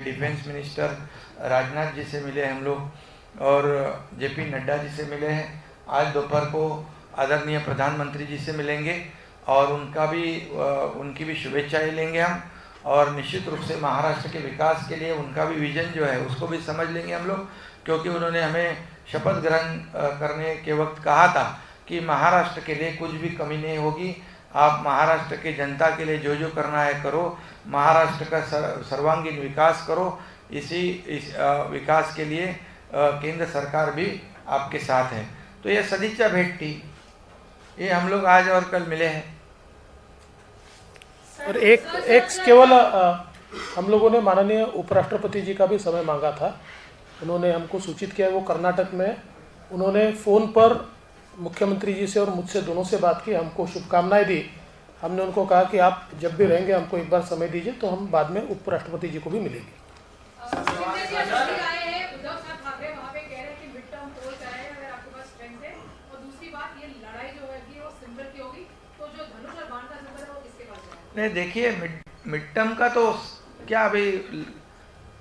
Defence minister Rajnath ji से मिले हम लोग और जेपी नड्डा जी से मिले हैं। आज दोपहर को आदरणीय प्रधानमंत्री जी से मिलेंगे और उनकी भी शुभेच्छाएं लेंगे हम, और निश्चित रूप से महाराष्ट्र के विकास के लिए उनका भी विजन जो है उसको भी समझ लेंगे हम लोग, क्योंकि उन्होंने हमें शपथ ग्रहण करने के वक्त कहा था कि महाराष्ट्र के लिए कुछ भी कमी नहीं होगी, आप महाराष्ट्र के जनता के लिए जो जो करना है करो, महाराष्ट्र का सर्वांगीण विकास करो, इस विकास के लिए केंद्र सरकार भी आपके साथ है। तो ये सदिच्छा भेंट थी, ये हम लोग आज और कल मिले हैं। और एक केवल हम लोगों ने माननीय उपराष्ट्रपति जी का भी समय मांगा था, उन्होंने हमको सूचित किया, वो कर्नाटक में उन्होंने फ़ोन पर मुख्यमंत्री जी से और मुझसे दोनों से बात की, हमको शुभकामनाएं दी। हमने उनको कहा कि आप जब भी रहेंगे हमको एक बार समय दीजिए, तो हम बाद में उपराष्ट्रपति जी को भी मिलेंगे। नहीं देखिए, मिड टर्म का तो क्या अभी,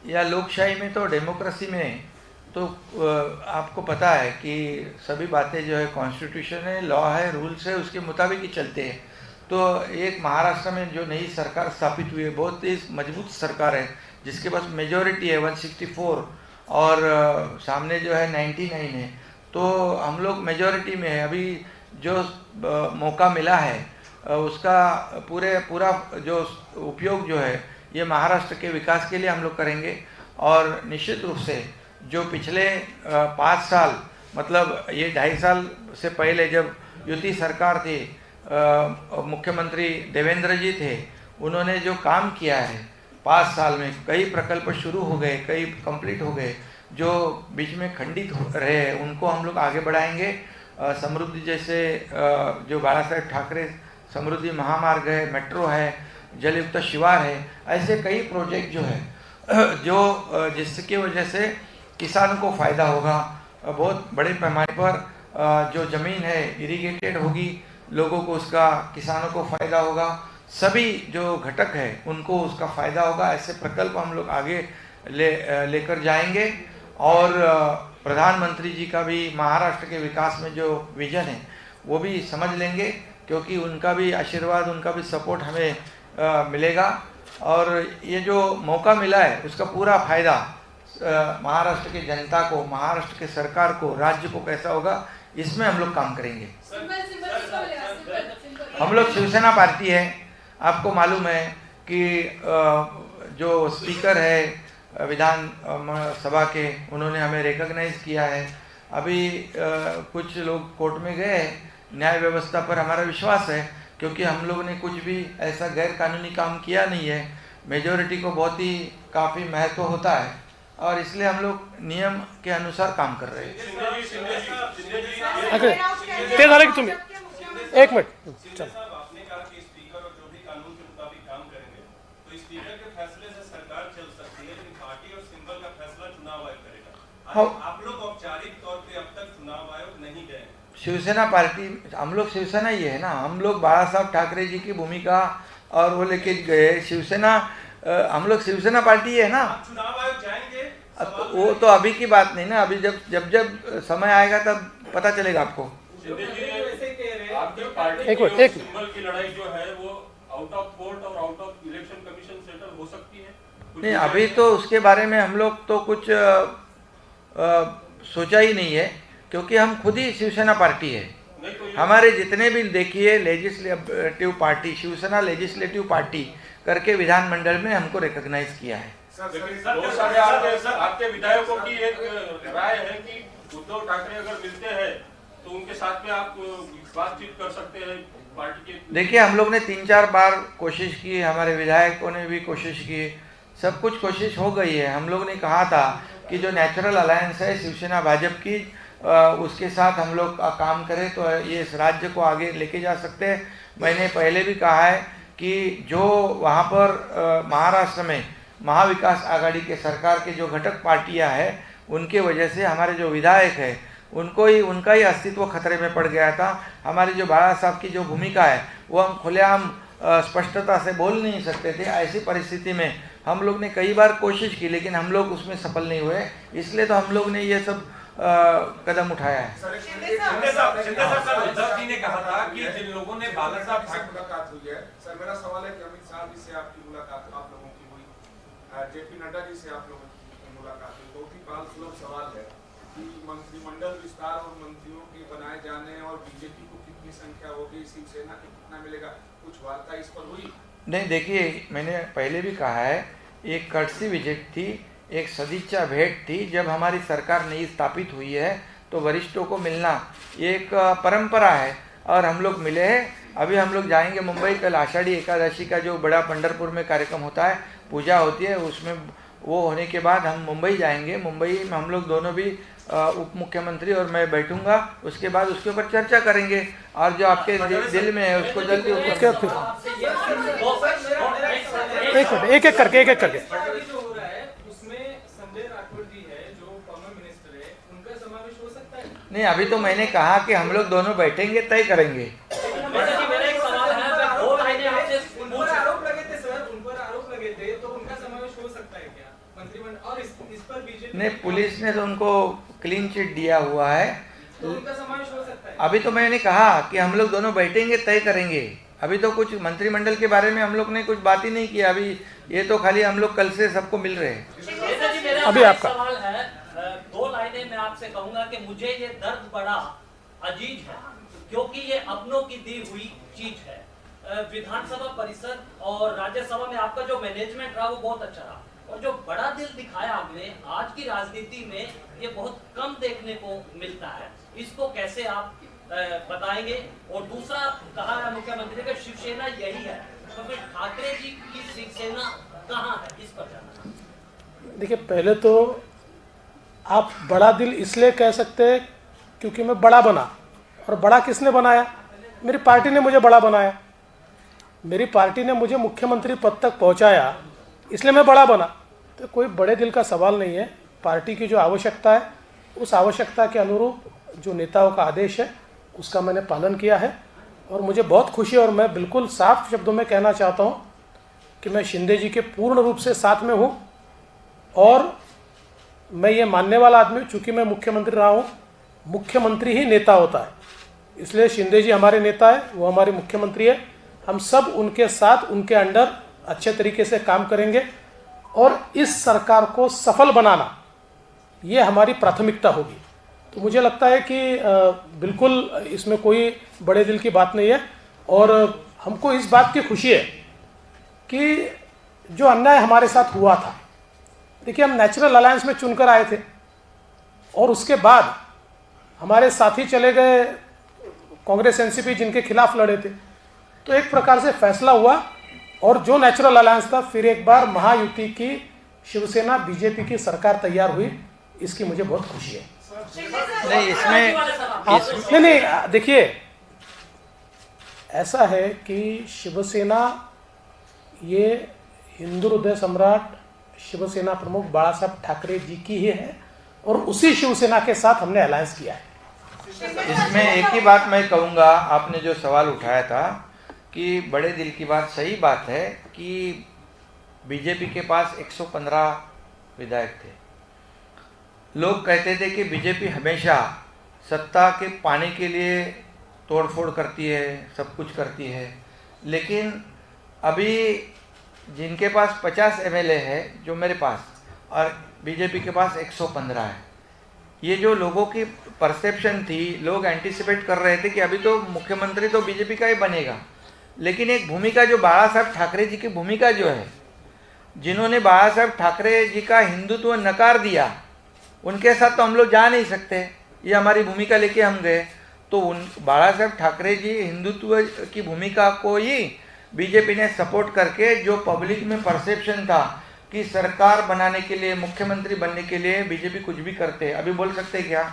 या लोकशाही में तो डेमोक्रेसी में तो आपको पता है कि सभी बातें जो है कॉन्स्टिट्यूशन है, लॉ है, रूल्स है, उसके मुताबिक ही चलते हैं। तो एक महाराष्ट्र में जो नई सरकार स्थापित हुई है, बहुत ही मजबूत सरकार है जिसके पास मेजॉरिटी है 164 और सामने जो है 99 है, तो हम लोग मेजॉरिटी में है। अभी जो मौका मिला है उसका पूरा जो उपयोग जो है ये महाराष्ट्र के विकास के लिए हम लोग करेंगे। और निश्चित रूप से जो पिछले 5 साल, मतलब ये 2.5 साल से पहले जब युति सरकार थी, मुख्यमंत्री देवेंद्र जी थे, उन्होंने जो काम किया है 5 साल में, कई प्रकल्प शुरू हो गए, कई कंप्लीट हो गए, जो बीच में खंडित रहे हैं उनको हम लोग आगे बढ़ाएंगे। समृद्धि जैसे जो बाला साहेब ठाकरे समृद्धि महामार्ग है, मेट्रो है, जलयुक्त शिवार है, ऐसे कई प्रोजेक्ट जो है जो जिसकी वजह से किसानों को फ़ायदा होगा। बहुत बड़े पैमाने पर जो ज़मीन है इरिगेटेड होगी, लोगों को उसका, किसानों को फ़ायदा होगा, सभी जो घटक है उनको उसका फ़ायदा होगा। ऐसे प्रकल्प हम लोग आगे लेकर जाएंगे और प्रधानमंत्री जी का भी महाराष्ट्र के विकास में जो विजन है वो भी समझ लेंगे, क्योंकि उनका भी आशीर्वाद, उनका भी सपोर्ट हमें मिलेगा। और ये जो मौका मिला है उसका पूरा फ़ायदा महाराष्ट्र की जनता को, महाराष्ट्र के सरकार को, राज्य को कैसा होगा, इसमें हम लोग काम करेंगे। हम लोग शिवसेना पार्टी है, आपको मालूम है कि जो स्पीकर है विधान सभा के, उन्होंने हमें रिकॉग्नाइज किया है। अभी कुछ लोग कोर्ट में गए, न्याय व्यवस्था पर हमारा विश्वास है, क्योंकि हम लोग ने कुछ भी ऐसा गैर कानूनी काम किया नहीं है। मेजॉरिटी को बहुत ही काफ़ी महत्व होता है और इसलिए हम लोग नियम के अनुसार काम कर रहे हैं। ते झालं की तुम्ही एक मिनट चल। आपने कहा कि स्पीकर और जो भी कानून के मुताबिक काम करेंगे, तो स्पीकर के फैसले से सरकार चल सकती है, लेकिन पार्टी और सिंबल का फैसला चुनाव आयोग करेगा। आप लोग औपचारिक तौर पे अब तक चुनाव आयोग नहीं गए। शिवसेना पार्टी, हम लोग शिवसेना ही है ना, हम लोग बाला साहब ठाकरे जी की भूमिका और वो लेके गए शिवसेना, हम लोग शिवसेना पार्टी है ना। चुनाव आयोग जाएंगे, वो तो अभी की बात नहीं ना, अभी जब समय आएगा तब पता चलेगा आपको। एक मिनट, सिंबल की लड़ाई जो है वो आउट ऑफ कोर्ट और out of election commission settle हो सकती है? नहीं, अभी तो उसके बारे में हम लोग तो कुछ सोचा ही नहीं है, क्योंकि हम खुद ही शिवसेना पार्टी है। हमारे जितने भी देखिए legislative party, Shiv Sena legislative party करके विधानमंडल में हमको रिकॉग्नाइज किया है। बहुत सारे आपके विधायकों की एक राय है कि उद्धव ठाकरे अगर मिलते हैं तो उनके साथ में आप बातचीत कर सकते हैं पार्टी के। देखिए, हम लोग ने 3-4 बार कोशिश की, हमारे विधायकों ने भी कोशिश की, सब कुछ कोशिश हो गई है। हम लोग ने कहा था कि जो नेचुरल अलायंस है शिवसेना भाजपा की, उसके साथ हम लोग काम करें तो ये इस राज्य को आगे लेके जा सकते हैं। मैंने पहले भी कहा है कि जो वहाँ पर महाराष्ट्र में महाविकास आघाड़ी के सरकार के जो घटक पार्टियां हैं, उनके वजह से हमारे जो विधायक है उनका ही अस्तित्व खतरे में पड़ गया था। हमारी जो बाला साहब की जो भूमिका है वो हम खुलेआम स्पष्टता से बोल नहीं सकते थे। ऐसी परिस्थिति में हम लोग ने कई बार कोशिश की, लेकिन हम लोग उसमें सफल नहीं हुए, इसलिए तो हम लोग ने ये सब कदम उठाया है। शिंदे साहब उद्धव जी ने कहा था कि जिन लोगों ने बाला साहब से मुलाकात हुई है, सर मेरा सवाल है कि अमित शाह जी से आपकी मुलाकात आप लोगों की हुई, जेपी नड्डा जी से आप लोगों की मुलाकात हुई, बहुत ही बाल सुलभ सवाल है कि मंत्रिमंडल विस्तार और मंत्रियों के बनाए जाने और बीजेपी को कितनी संख्या होगी, शिवसेना को कितना मिलेगा, कुछ वार्ता इस पर हुई? नहीं, देखिए मैंने पहले भी कहा है, एक कर्टसी विजिट थी, एक सदिच्छा भेंट थी। जब हमारी सरकार नई स्थापित हुई है तो वरिष्ठों को मिलना एक परंपरा है और हम लोग मिले हैं। अभी हम लोग जाएंगे मुंबई, कल आषाढ़ी एकादशी का जो बड़ा पंढरपुर में कार्यक्रम होता है, पूजा होती है, उसमें वो होने के बाद हम मुंबई जाएंगे। मुंबई में हम लोग दोनों भी उप मुख्यमंत्री और मैं बैठूंगा, उसके बाद उसके ऊपर चर्चा करेंगे और जो आपके दिल में है उसको जल्दी एक एक करके नहीं, अभी तो मैंने कहा कि हम लोग दोनों बैठेंगे, तय करेंगे। मेरा एक सवाल है, दो लाइनें आपसे उन पर आरोप लगे थे सर, उन पर आरोप लगे थे, तो उनका समावेश हो सकता है क्या मंत्रिमंडल? और इस पर बीजेपी नहीं, पुलिस ने तो उनको क्लीन चिट दिया हुआ है, तो उनका समावेश हो सकता है? अभी तो मैंने कहा कि हम लोग दोनों बैठेंगे, तय करेंगे। अभी तो कुछ मंत्रिमंडल के बारे में हम लोग ने कुछ बात ही नहीं किया, अभी ये तो खाली हम लोग कल से सबको मिल रहे हैं। अभी आपका सवाल है, दो लाइनें मैं आपसे कहूंगा कि मुझे ये दर्द बड़ा अजीज है, क्योंकि ये अपनों की दी हुई चीज है। विधानसभा परिषद और राज्यसभा में आपका जो मैनेजमेंट रहा वो बहुत अच्छा रहा, और जो बड़ा दिल दिखाया आपने आज की राजनीति में ये बहुत कम देखने को मिलता है। इसको कैसे आप बताएंगे? और दूसरा कहा है मुख्यमंत्री का शिवसेना यही है, तो फिर ठाकरे जी की शिवसेना कहाँ है, इस पर जाना। देखिए, पहले तो आप बड़ा दिल इसलिए कह सकते हैं क्योंकि मैं बड़ा बना, और बड़ा किसने बनाया? मेरी पार्टी ने मुझे बड़ा बनाया, मेरी पार्टी ने मुझे मुख्यमंत्री पद तक पहुंचाया, इसलिए मैं बड़ा बना। तो कोई बड़े दिल का सवाल नहीं है। पार्टी की जो आवश्यकता है, उस आवश्यकता के अनुरूप जो नेताओं का आदेश है उसका मैंने पालन किया है, और मुझे बहुत खुशी है। और मैं बिल्कुल साफ शब्दों में कहना चाहता हूँ कि मैं शिंदे जी के पूर्ण रूप से साथ में हूँ, और मैं ये मानने वाला आदमी, चूँकि मैं मुख्यमंत्री रहा हूँ, मुख्यमंत्री ही नेता होता है, इसलिए शिंदे जी हमारे नेता है, वो हमारे मुख्यमंत्री है। हम सब उनके साथ, उनके अंडर अच्छे तरीके से काम करेंगे, और इस सरकार को सफल बनाना ये हमारी प्राथमिकता होगी। तो मुझे लगता है कि बिल्कुल इसमें कोई बड़े दिल की बात नहीं है, और हमको इस बात की खुशी है कि जो अन्याय हमारे साथ हुआ था, देखिए हम नेचुरल अलायंस में चुनकर आए थे, और उसके बाद हमारे साथी चले गए कांग्रेस एनसीपी, जिनके खिलाफ लड़े थे। तो एक प्रकार से फैसला हुआ, और जो नेचुरल अलायंस था, फिर एक बार महायुति की शिवसेना बीजेपी की सरकार तैयार हुई, इसकी मुझे बहुत खुशी है। नहीं, इसमें नहीं, देखिए ऐसा है कि शिवसेना ये हिंदू हृदय सम्राट शिवसेना प्रमुख बाला साहब ठाकरे जी की ही है, और उसी शिवसेना के साथ हमने अलायंस किया है। इसमें एक ही बात मैं कहूँगा, आपने जो सवाल उठाया था कि बड़े दिल की बात, सही बात है कि बीजेपी के पास 115 विधायक थे। लोग कहते थे कि बीजेपी हमेशा सत्ता के पाने के लिए तोड़फोड़ करती है, सब कुछ करती है, लेकिन अभी जिनके पास 50 एमएलए है, जो मेरे पास, और बीजेपी के पास 115 है, ये जो लोगों की परसेप्शन थी, लोग एंटिसिपेट कर रहे थे कि अभी तो मुख्यमंत्री तो बीजेपी का ही बनेगा, लेकिन एक भूमिका जो बाला साहब ठाकरे जी की भूमिका जो है, जिन्होंने बाला साहब ठाकरे जी का हिंदुत्व नकार दिया, उनके साथ तो हम लोग जा नहीं सकते। ये हमारी भूमिका लेके हम गए, तो उन बाला साहब ठाकरे जी हिंदुत्व की भूमिका को ही बीजेपी ने सपोर्ट करके, जो पब्लिक में परसेप्शन था कि सरकार बनाने के लिए, मुख्यमंत्री बनने के लिए बीजेपी कुछ भी करते, अभी बोल सकते क्या?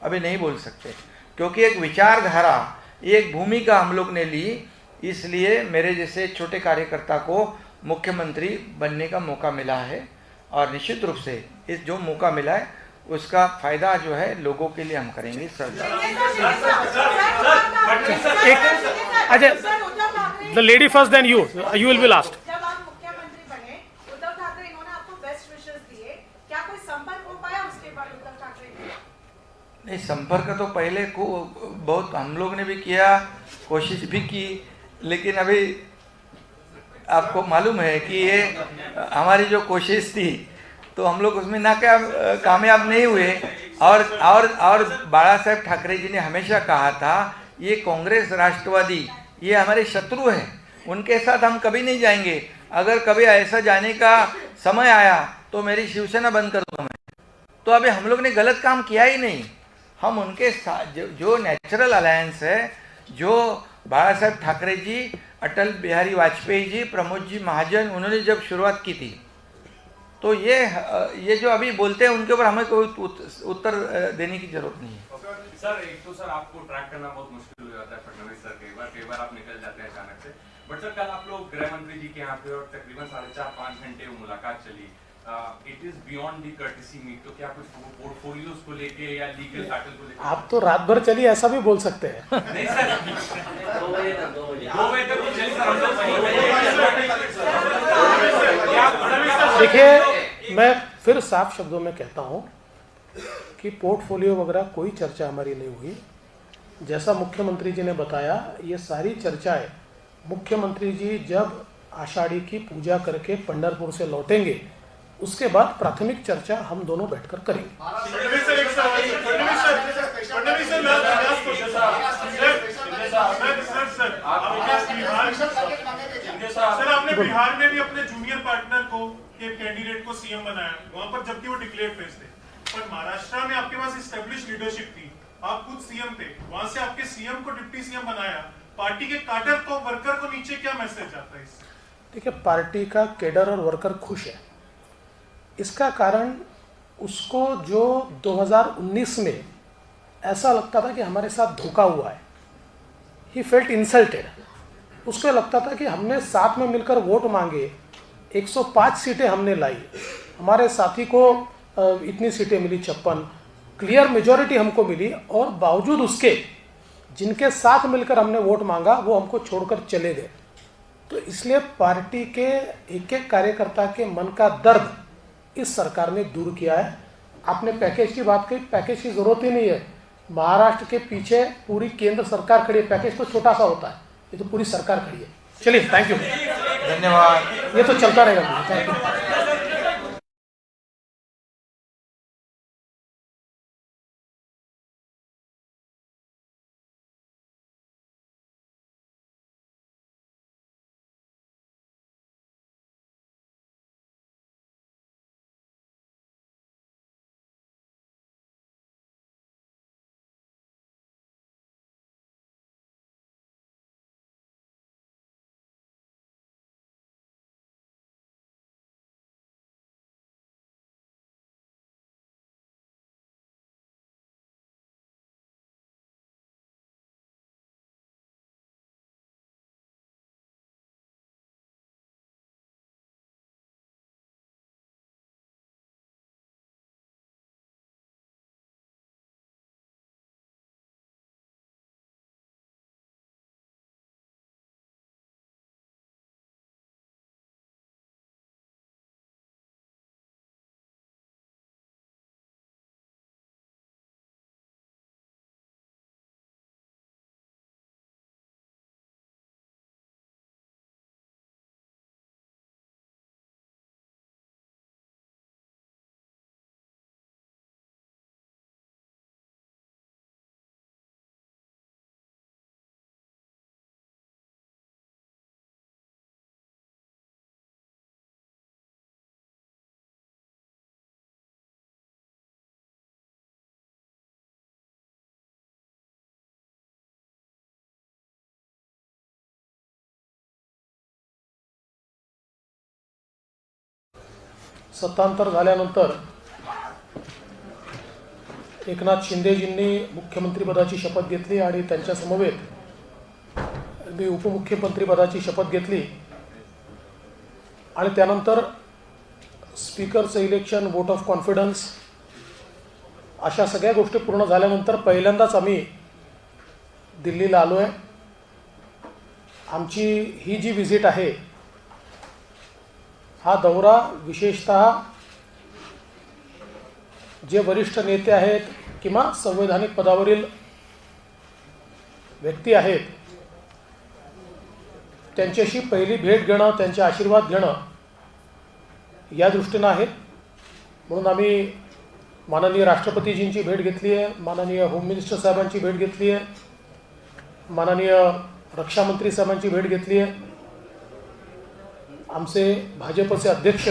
अभी नहीं बोल सकते, क्योंकि एक विचारधारा, एक भूमिका हम लोग ने ली, इसलिए मेरे जैसे छोटे कार्यकर्ता को मुख्यमंत्री बनने का मौका मिला है, और निश्चित रूप से इस जो मौका मिला है उसका फायदा जो है लोगों के लिए हम करेंगे। अच्छा, the lady first, then you will be last. जब आप मुख्यमंत्री बने निर्देश दिए, क्या कोई संपर्क हो पाया उसके बाद उद्धव ठाकरे ने? नहीं, संपर्क तो पहले को बहुत हम लोग ने भी किया, कोशिश भी की, लेकिन अभी आपको मालूम है कि ये हमारी जो कोशिश थी तो हम लोग उसमें कामयाब नहीं हुए। और बाला साहेब ठाकरे जी ने हमेशा कहा था ये कांग्रेस राष्ट्रवादी ये हमारे शत्रु हैं, उनके साथ हम कभी नहीं जाएंगे। अगर कभी ऐसा जाने का समय आया तो मेरी शिवसेना बंद कर दूंगा मैं। तो अभी हम लोग ने गलत काम किया ही नहीं। हम उनके साथ जो नेचुरल अलायंस है, जो बाला साहेब ठाकरे जी, अटल बिहारी वाजपेयी जी, प्रमोद जी महाजन, उन्होंने जब शुरुआत की थी, तो ये जो अभी बोलते हैं उनके ऊपर हमें कोई उत्तर देने की जरूरत नहीं है। सर एक तो सर आपको ट्रैक करना बहुत मुश्किल हो जाता है फडणवीस सर, कई बार आप निकल जाते हैं अचानक से। बट सर कल आप लोग गृह मंत्री जी के यहाँ पे और तकरीबन 4.5-5 घंटे वो मुलाकात चली। It is beyond the courtesy meet, तो क्या कुछ पोर्टफोलियोज को लेके या लीगल बैटल को लेके? आप तो रात भर चली ऐसा भी बोल सकते हैं। नहीं सर, 2 बजे तक तो चली सर, हम लोग देखिए, मैं फिर साफ शब्दों में कहता हूं कि पोर्टफोलियो वगैरह कोई चर्चा हमारी नहीं हुई। जैसा मुख्यमंत्री जी ने बताया, ये सारी चर्चाएं मुख्यमंत्री जी जब आषाढ़ी की पूजा करके पंढरपुर से लौटेंगे उसके बाद प्राथमिक चर्चा हम दोनों बैठकर करेंगे। सर आपने बिहार में भी अपने जूनियर पार्टनर को के कैंडिडेट को सीएम बनाया, वहां पर जबकि वो डिक्लेयर फेज थे, पर महाराष्ट्र में आपके पास एस्टेब्लिश लीडरशिप थी, आप खुद सीएम थे, वहां से आपके सीएम को डिप्टी सीएम बनाया। पार्टी के कैडर को, वर्कर को नीचे क्या मैसेज जाता है इससे? देखिए, पार्टी का कैडर और वर्कर खुश है। इसका कारण उसको जो 2019 में ऐसा लगता था कि हमारे साथ धोखा हुआ है, ही फेल्ट इंसल्टेड। उसको लगता था कि हमने साथ में मिलकर वोट मांगे, 105 सीटें हमने लाई, हमारे साथी को इतनी सीटें मिली 56, क्लियर मेजॉरिटी हमको मिली, और बावजूद उसके जिनके साथ मिलकर हमने वोट मांगा वो हमको छोड़कर चले गए। तो इसलिए पार्टी के एक एक कार्यकर्ता के मन का दर्द इस सरकार ने दूर किया है। आपने पैकेज की बात कही, पैकेज की जरूरत ही नहीं है। महाराष्ट्र के पीछे पूरी केंद्र सरकार खड़ी है, पैकेज तो छोटा सा होता है, ये तो पूरी सरकार खड़ी है। चलिए, थैंक यू, धन्यवाद। ये तो चलता रहेगा। Thank you. सत्तांतर झाल्यानंतर एकनाथ शिंदेजींनी मुख्यमंत्रीपदाची शपथ घेतली आणि त्यांच्या समवेत मी उपमुख्यमंत्रीपदाची शपथ घेतली आणि त्यानंतर स्पीकरचं इलेक्शन, वोट ऑफ कॉन्फिडन्स अशा सगळ्या गोष्टी पूर्ण झाल्यानंतर पहिल्यांदाच आम्ही दिल्लीला आलो आहे। आमची ही जी विजिट आहे, हा दौरा विशेषतः जे वरिष्ठ नेते आहेत किंवा संवैधानिक पदावरील व्यक्ती आहेत त्यांच्याशी पहिली भेट घेणं, त्यांचे आशीर्वाद घेणं या दृष्टीनं आहे. म्हणून आम्ही माननीय राष्ट्रपतीजींची भेट घेतली आहे, माननीय होम मिनिस्टर साहेबांची भेट घेतली आहे, माननीय रक्षामंत्री साहेबांची भेट घेतली आहे, आमचे भाजपचे अध्यक्ष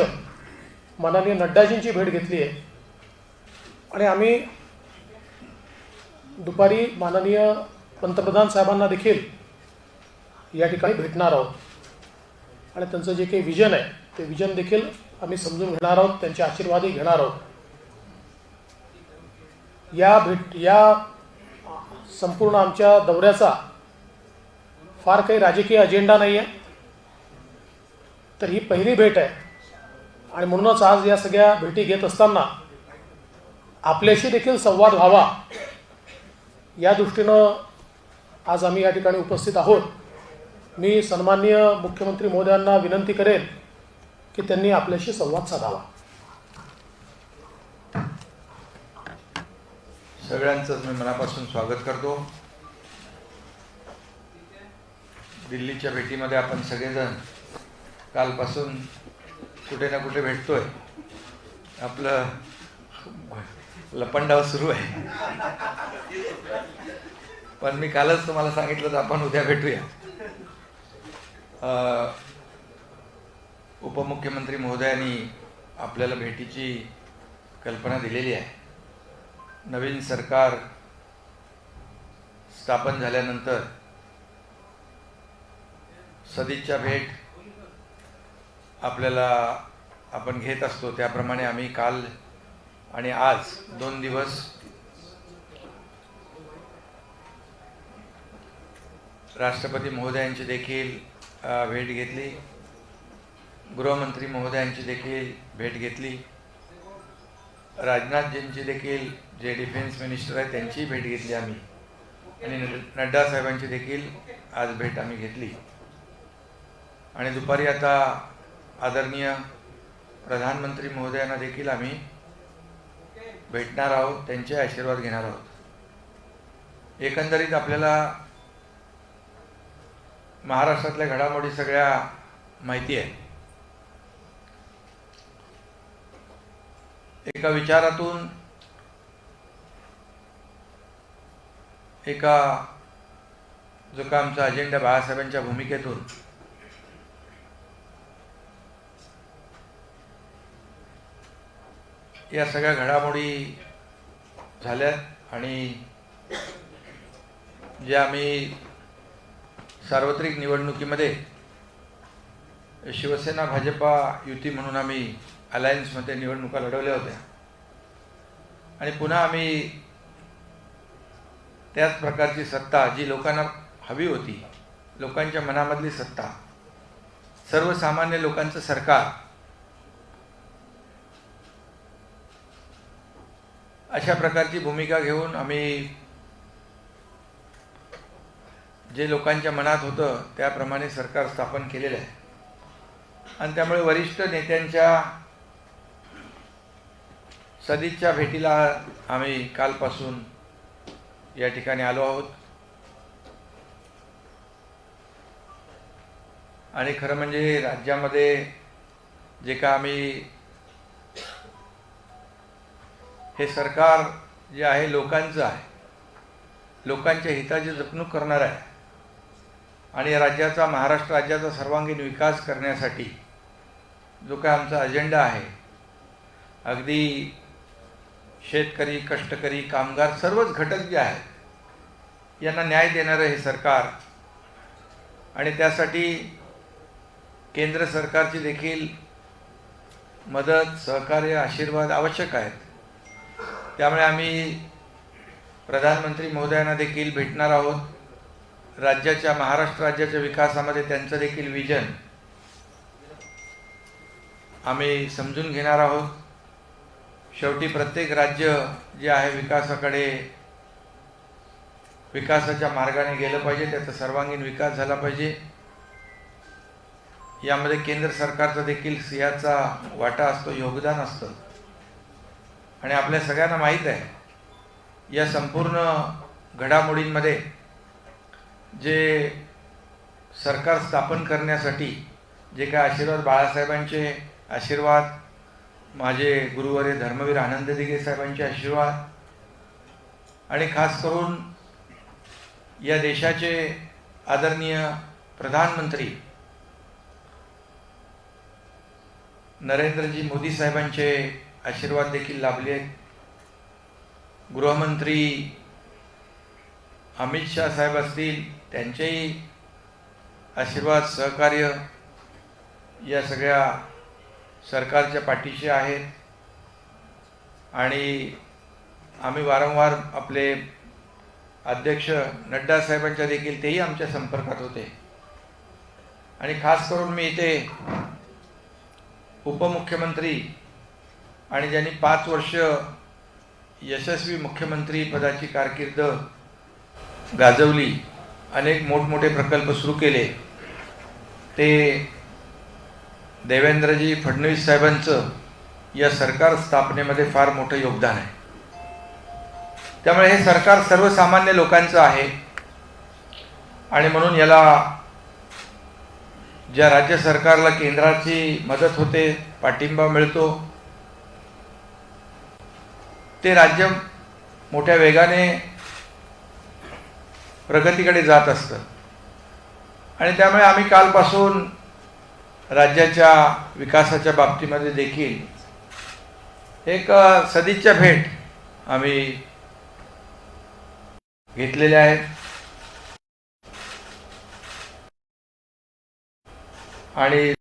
माननीय नड्डाजींची भेट घेतली आहे आणि आम्ही दुपारी माननीय पंतप्रधान साहेबांना देखील या ठिकाणी भेटणार आहोत आणि त्यांचं जे काही विजन आहे ते विजन देखील आम्ही समजून घेणार आहोत, त्यांचे आशीर्वादही घेणार आहोत. या संपूर्ण आमच्या दौऱ्याचा फार काही राजकीय अजेंडा नाही आहे, तर ही पहिली भेट आहे आणि म्हणूनच आज या सगळ्या भेटी घेत असताना आपल्याशी देखील संवाद व्हावा या दृष्टीनं आज आम्ही या ठिकाणी उपस्थित आहोत. मी सन्माननीय मुख्यमंत्री महोदयांना विनंती करेन की त्यांनी आपल्याशी संवाद साधावा. सगळ्यांचंच मी मनापासून स्वागत करतो. दिल्लीच्या भेटीमध्ये आपण सगळेजण कालपासून कुठे ना कुठे भेटतोय, आपलं लपंडाव सुरू आहे. पण मी कालच तुम्हाला सांगितलं तर आपण उद्या भेटूया. उपमुख्यमंत्री महोदयांनी आपल्याला भेटीची कल्पना दिलेली आहे. नवीन सरकार स्थापन झाल्यानंतर सदिच्छा भेट आपल्याला आपण घेत असतो, त्याप्रमाणे आम्ही काल आणि आज 2 दिवस राष्ट्रपती महोदयांची देखील भेट घेतली, गृहमंत्री महोदयांची देखील भेट घेतली, राजनाथजींची देखील जे डिफेन्स मिनिस्टर आहे त्यांची भेट घेतली आम्ही आणि नड्डा साहेबांची देखील आज भेट आम्ही घेतली. आणि दुपारी आता आदरणीय प्रधानमंत्री महोदयांना देखील आम्ही भेटणार आहोत, त्यांचे आशीर्वाद घेणार आहोत. एकंदरीत आपल्याला महाराष्ट्रातल्या घडामोडी सगळ्या माहिती आहे. एका विचारातून, एका जो का आमचा अजेंडा बाळासाहेबांच्या भूमिकेतून या सगळ्या घडामोडी झाल्यात आणि जे आम्ही सार्वत्रिक निवडणुकीमध्ये शिवसेना भाजपा युती म्हणून आम्ही अलायन्समध्ये निवडणुका लढवल्या होत्या आणि पुन्हा आम्ही त्याच प्रकारची सत्ता जी लोकांना हवी होती, लोकांच्या मनामधली सत्ता, सर्वसामान्य लोकांचं सरकार, अशा प्रकारची भूमिका घेऊन आम्ही जे लोकांच्या मनात होतं त्याप्रमाणे सरकार स्थापन केलेलं आहे. आणि त्यामुळे वरिष्ठ नेत्यांच्या सदिच्छा भेटीला आम्ही कालपासून या ठिकाणी आलो आहोत. आणि खरं म्हणजे राज्यामध्ये जे का आम्ही हे सरकार जे आहे लोकांचं आहे, लोकांच्या हिताची जपणूक करणार आहे आणि राज्याचा, महाराष्ट्र राज्याचा सर्वांगीण विकास करण्यासाठी जो काय आमचा अजेंडा आहे, अगदी शेतकरी, कष्टकरी, कामगार सर्वच घटक जे आहेत यांना न्याय देणारं हे सरकार आणि त्यासाठी केंद्र सरकारची देखील मदत, सहकार्य, आशीर्वाद आवश्यक आहेत. त्यामुळे आम्ही प्रधानमंत्री महोदयांना देखील भेटणार आहोत. राज्याच्या, महाराष्ट्र राज्याच्या विकासामध्ये त्यांचं देखील विजन आम्ही समजून घेणार आहोत. शेवटी प्रत्येक राज्य जे आहे विकासाकडे, विकासाच्या मार्गाने गेलं पाहिजे, त्याचा सर्वांगीण विकास झाला पाहिजे. यामध्ये केंद्र सरकारचा देखील सिंहाचा वाटा असतो, योगदान असतं आणि आपल्या सगळ्यांना माहीत आहे या संपूर्ण घडामोडींमध्ये जे सरकार स्थापन करण्यासाठी जे काय आशीर्वाद, बाळासाहेबांचे आशीर्वाद, माझे गुरुवर्य धर्मवीर आनंद दिघे साहेबांचे आशीर्वाद आणि खास करून या देशाचे आदरणीय प्रधानमंत्री नरेंद्रजी मोदी साहेबांचे आशीर्वाद देखील लाभले आहेत. गृहमंत्री अमित शाह साहेब असतील, त्यांचेही आशीर्वाद, सहकार्य या सगळ्या सरकारच्या पाठीशी आहेत. आणि आम्ही वारंवार आपले अध्यक्ष नड्डा साहेबांच्या देखील तेही आमच्या संपर्कात होते. आणि खास करून मी इथे उपमुख्यमंत्री आणि ज्यांनी 5 वर्ष यशस्वी मुख्यमंत्री पदाची कारकीर्द गाजवली, अनेक मोठमोठे प्रकल्प सुरू केले, ते देवेंद्रजी फडणवीस साहेबांचं या सरकार स्थापनेमध्ये फार मोठं योगदान आहे. त्यामुळे हे सरकार सर्वसामान्य लोकांचं आहे आणि म्हणून याला ज्या राज्य सरकारला केंद्राची मदत होते, पाठिंबा मिळतो, ते राज्य मोठ्या वेगाने प्रगतीकडे जात असतं. आणि त्यामुळे आम्ही कालपासून राज्याच्या विकासाच्या बाबतीमध्ये देखील एक सदिच्छा भेट आम्ही घेतलेल्या आहेत. आणि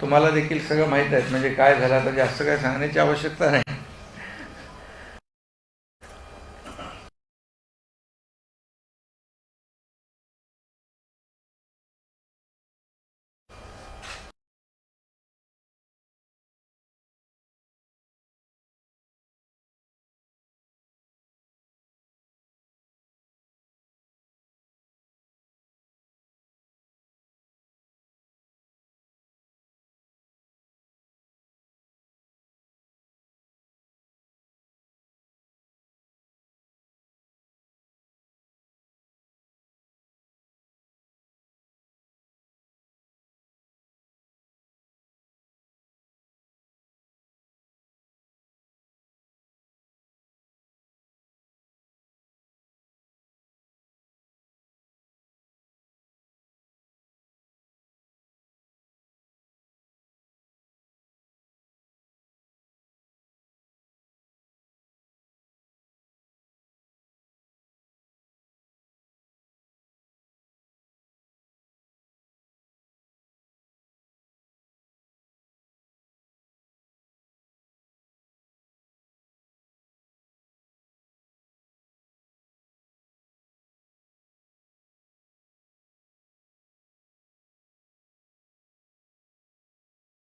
तुम्हाला देखील सगळं माहीत आहे, म्हणजे काय झालं तर जास्त काय सांगण्याची आवश्यकता नाही.